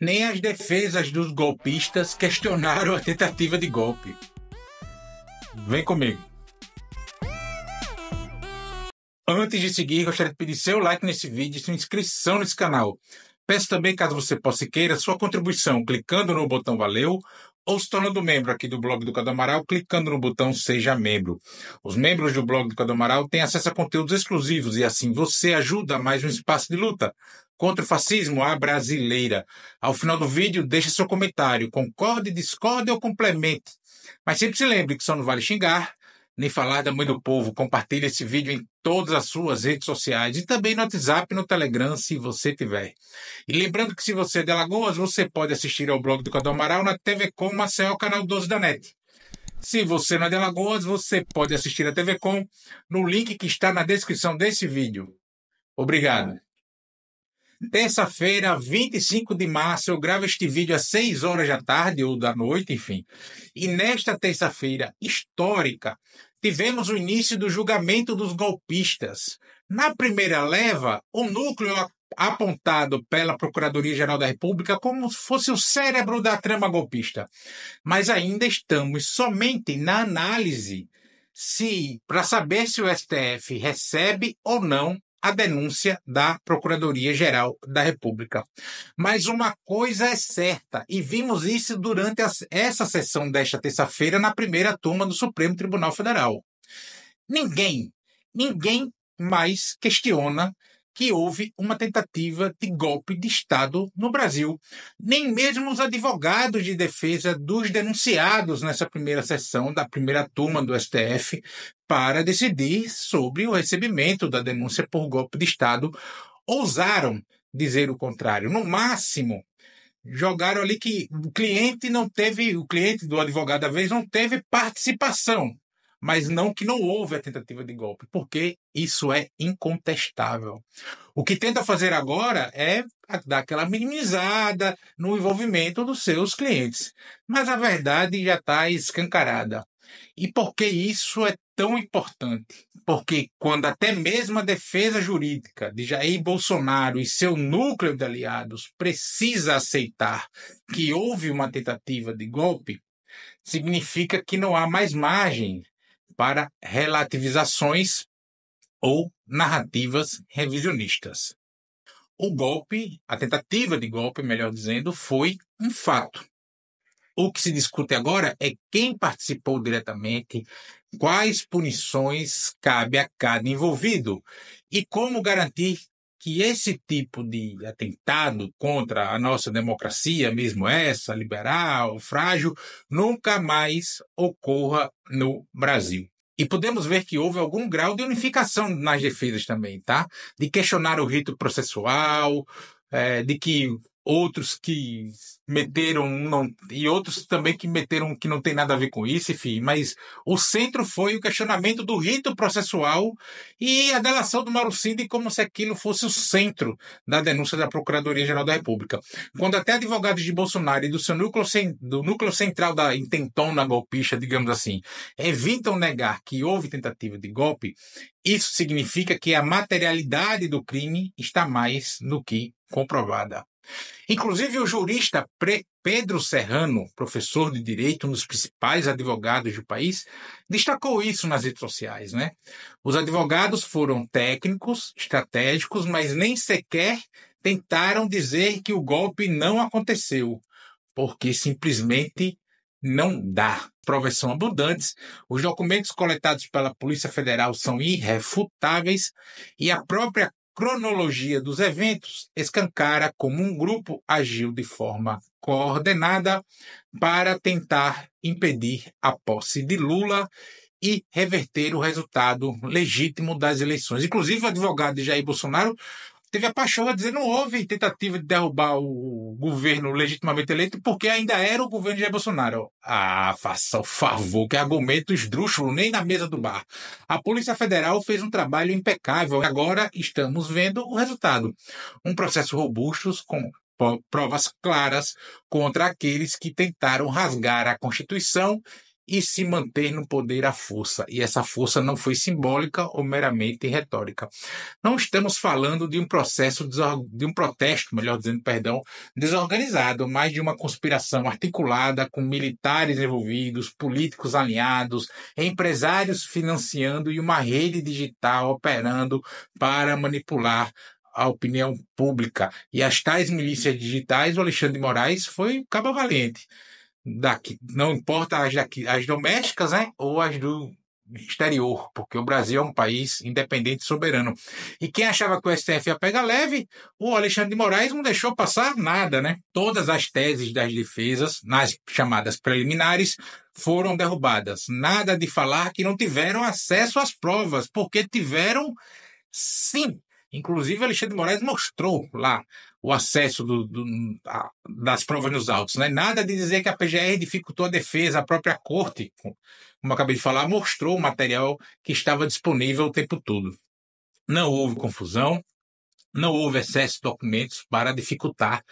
Nem as defesas dos golpistas questionaram a tentativa de golpe. Vem comigo. Antes de seguir, gostaria de pedir seu like nesse vídeo e sua inscrição nesse canal. Peço também, caso você possa e queira, sua contribuição clicando no botão Valeu ou se tornando membro aqui do blog do Cadu Amaral, clicando no botão Seja Membro. Os membros do blog do Cadu Amaral têm acesso a conteúdos exclusivos e assim você ajuda a mais um espaço de luta contra o fascismo à brasileira. Ao final do vídeo, deixe seu comentário, concorde, discorde ou complemente. Mas sempre se lembre que só não vale xingar, nem falar da mãe do povo. Compartilhe esse vídeo em todas as suas redes sociais e também no WhatsApp e no Telegram, se você tiver. E lembrando que se você é de Alagoas, você pode assistir ao blog do Cadu Amaral na TV Com Maceió, canal 12 da NET. Se você não é de Alagoas, você pode assistir a TV Com no link que está na descrição desse vídeo. Obrigado. Terça-feira, 25 de março, eu gravo este vídeo às 6 horas da tarde ou da noite, enfim. E nesta terça-feira histórica, tivemos o início do julgamento dos golpistas. Na primeira leva, o núcleo apontado pela Procuradoria-Geral da República como se fosse o cérebro da trama golpista. Mas ainda estamos somente na análise para saber se o STF recebe ou não a denúncia da Procuradoria-Geral da República. Mas uma coisa é certa, e vimos isso durante essa sessão desta terça-feira na primeira turma do Supremo Tribunal Federal. Ninguém mais questiona que houve uma tentativa de golpe de Estado no Brasil. Nem mesmo os advogados de defesa dos denunciados nessa primeira sessão da primeira turma do STF para decidir sobre o recebimento da denúncia por golpe de Estado ousaram dizer o contrário. No máximo, jogaram ali que o cliente do advogado da vez não teve participação, mas não que não houve a tentativa de golpe, porque isso é incontestável. O que tenta fazer agora é dar aquela minimizada no envolvimento dos seus clientes. Mas a verdade já está escancarada. E por que isso é tão importante? Porque quando até mesmo a defesa jurídica de Jair Bolsonaro e seu núcleo de aliados precisa aceitar que houve uma tentativa de golpe, significa que não há mais margem para relativizações ou narrativas revisionistas. O golpe, a tentativa de golpe, melhor dizendo, foi um fato. O que se discute agora é quem participou diretamente, quais punições cabe a cada envolvido e como garantir que esse tipo de atentado contra a nossa democracia, mesmo essa, liberal, frágil, nunca mais ocorra no Brasil. E podemos ver que houve algum grau de unificação nas defesas também, tá? De questionar o rito processual, de que outros que meteram e outros também que meteram que não tem nada a ver com isso, enfim. Mas o centro foi o questionamento do rito processual e a delação do Mauro Cid como se aquilo fosse o centro da denúncia da Procuradoria-Geral da República. Quando até advogados de Bolsonaro e do núcleo central da intentona golpista, digamos assim, evitam negar que houve tentativa de golpe, isso significa que a materialidade do crime está mais do que comprovada. Inclusive, o jurista Pedro Serrano, professor de Direito, um dos principais advogados do país, destacou isso nas redes sociais, né? Os advogados foram técnicos, estratégicos, mas nem sequer tentaram dizer que o golpe não aconteceu, porque simplesmente não dá. Provas são abundantes, os documentos coletados pela Polícia Federal são irrefutáveis e a própria cronologia dos eventos escancara como um grupo agiu de forma coordenada para tentar impedir a posse de Lula e reverter o resultado legítimo das eleições. Inclusive, o advogado de Jair Bolsonaro teve a pachorra de dizer que não houve tentativa de derrubar o governo legitimamente eleito porque ainda era o governo de Jair Bolsonaro. Faça o favor, que argumento esdrúxulo, nem na mesa do bar. A Polícia Federal fez um trabalho impecável e agora estamos vendo o resultado. Um processo robusto com provas claras contra aqueles que tentaram rasgar a Constituição e se manter no poder à força. E essa força não foi simbólica ou meramente retórica. Não estamos falando de um protesto, melhor dizendo, perdão, desorganizado, mas de uma conspiração articulada com militares envolvidos, políticos alinhados, empresários financiando e uma rede digital operando para manipular a opinião pública. E as tais milícias digitais, o Alexandre de Moraes foi cabo valente. Daqui, não importa as domésticas, né, ou as do exterior, porque o Brasil é um país independente e soberano. E quem achava que o STF ia pegar leve, o Alexandre de Moraes não deixou passar nada, né? Todas as teses das defesas, nas chamadas preliminares, foram derrubadas. Nada de falar que não tiveram acesso às provas, porque tiveram sim. Inclusive, Alexandre de Moraes mostrou lá o acesso das provas nos autos. Né? Nada de dizer que a PGR dificultou a defesa, a própria corte, como eu acabei de falar, mostrou o material que estava disponível o tempo todo. Não houve confusão, não houve excesso de documentos para dificultar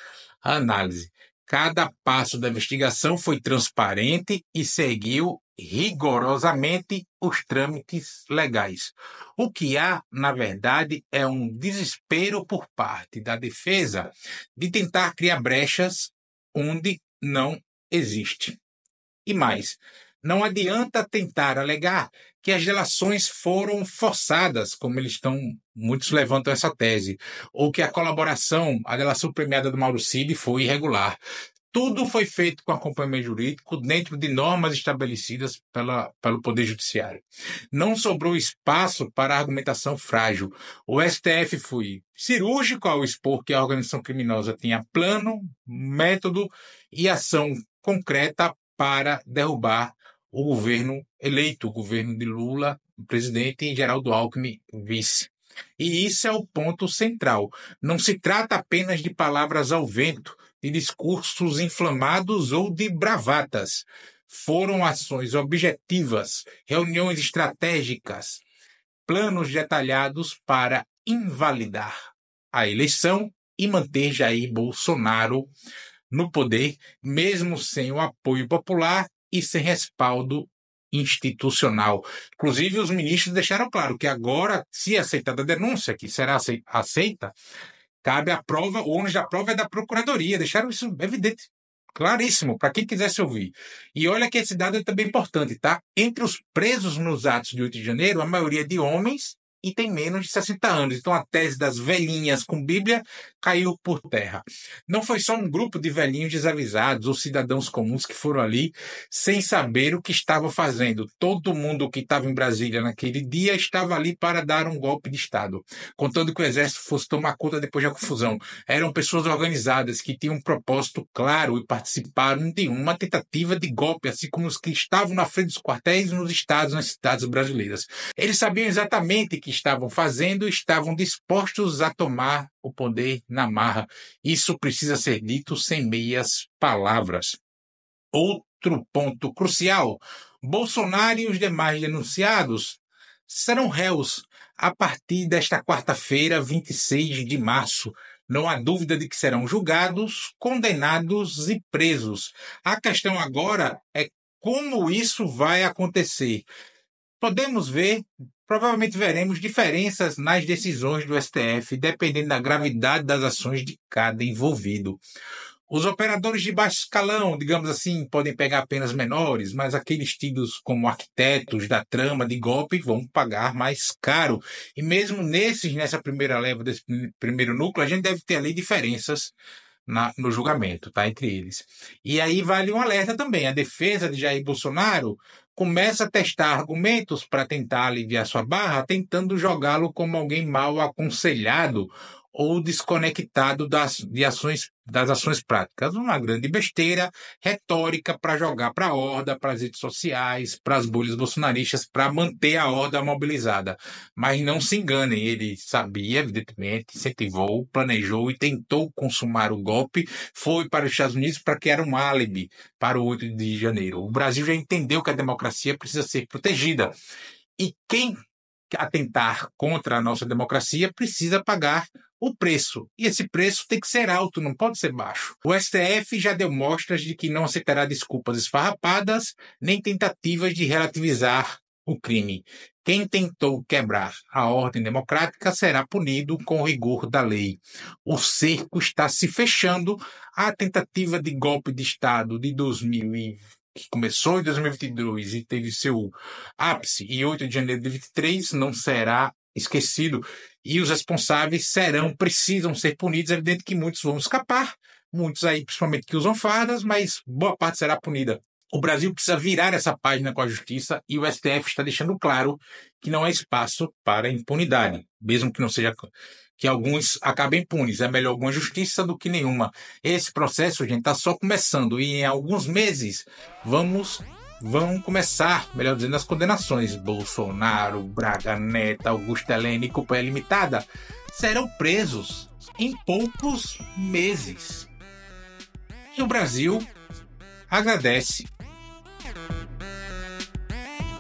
a análise. Cada passo da investigação foi transparente e seguiu rigorosamente os trâmites legais. O que há, na verdade, é um desespero por parte da defesa de tentar criar brechas onde não existe. E mais, não adianta tentar alegar que as delações foram forçadas, como muitos levantam essa tese, ou que a delação premiada do Mauro Cid foi irregular. Tudo foi feito com acompanhamento jurídico dentro de normas estabelecidas pelo Poder Judiciário. Não sobrou espaço para argumentação frágil. O STF foi cirúrgico ao expor que a organização criminosa tinha plano, método e ação concreta para derrubar o governo eleito, o governo de Lula, presidente, e Geraldo Alckmin, vice. E isso é o ponto central. Não se trata apenas de palavras ao vento, de discursos inflamados ou de bravatas. Foram ações objetivas, reuniões estratégicas, planos detalhados para invalidar a eleição e manter Jair Bolsonaro no poder, mesmo sem o apoio popular e sem respaldo institucional. Inclusive, os ministros deixaram claro que agora, se aceitada a denúncia, que será aceita, cabe a prova, o ônus da prova é da Procuradoria. Deixaram isso evidente, claríssimo, para quem quisesse ouvir. E olha que esse dado é também importante, tá? Entre os presos nos atos de 8 de janeiro, a maioria de homens e tem menos de 60 anos. Então a tese das velhinhas com Bíblia caiu por terra. Não foi só um grupo de velhinhos desavisados ou cidadãos comuns que foram ali sem saber o que estavam fazendo. Todo mundo que estava em Brasília naquele dia estava ali para dar um golpe de Estado, contando que o Exército fosse tomar conta depois da confusão. Eram pessoas organizadas que tinham um propósito claro e participaram de uma tentativa de golpe, assim como os que estavam na frente dos quartéis nos estados, nas cidades brasileiras. Eles sabiam exatamente o que estavam fazendo e estavam dispostos a tomar o poder na marra. Isso precisa ser dito sem meias palavras. Outro ponto crucial: Bolsonaro e os demais denunciados serão réus a partir desta quarta-feira, 26 de março. Não há dúvida de que serão julgados, condenados e presos. A questão agora é como isso vai acontecer. Provavelmente veremos diferenças nas decisões do STF, dependendo da gravidade das ações de cada envolvido. Os operadores de baixo escalão, digamos assim, podem pegar penas menores, mas aqueles tidos como arquitetos da trama de golpe vão pagar mais caro. E mesmo nessa primeira leva desse primeiro núcleo, a gente deve ter ali diferenças no julgamento, tá, entre eles. E aí vale um alerta também. A defesa de Jair Bolsonaro começa a testar argumentos para tentar aliviar sua barra, tentando jogá-lo como alguém mal aconselhado ou desconectado das ações práticas. Uma grande besteira retórica para jogar para a horda, para as redes sociais, para as bolhas bolsonaristas, para manter a horda mobilizada. Mas não se enganem, ele sabia, evidentemente, incentivou, planejou e tentou consumar o golpe, foi para os Estados Unidos para criar um álibi para o 8 de janeiro. O Brasil já entendeu que a democracia precisa ser protegida. E quem atentar contra a nossa democracia precisa pagar o preço. E esse preço tem que ser alto, não pode ser baixo. O STF já deu mostras de que não aceitará desculpas esfarrapadas nem tentativas de relativizar o crime. Quem tentou quebrar a ordem democrática será punido com o rigor da lei. O cerco está se fechando. A tentativa de golpe de Estado de 2020, que começou em 2022 e teve seu ápice em 8 de janeiro de 2023, não será esquecido. E os responsáveis precisam ser punidos. É evidente que muitos vão escapar, muitos aí, principalmente que usam fardas, mas boa parte será punida. O Brasil precisa virar essa página com a justiça e o STF está deixando claro que não há espaço para impunidade, mesmo que não seja que alguns acabem impunes. É melhor alguma justiça do que nenhuma. Esse processo, gente, está só começando e em alguns meses vão começar, melhor dizendo, as condenações. Bolsonaro, Braga Neto, Augusto Helena e Companhia Limitada serão presos em poucos meses. E o Brasil agradece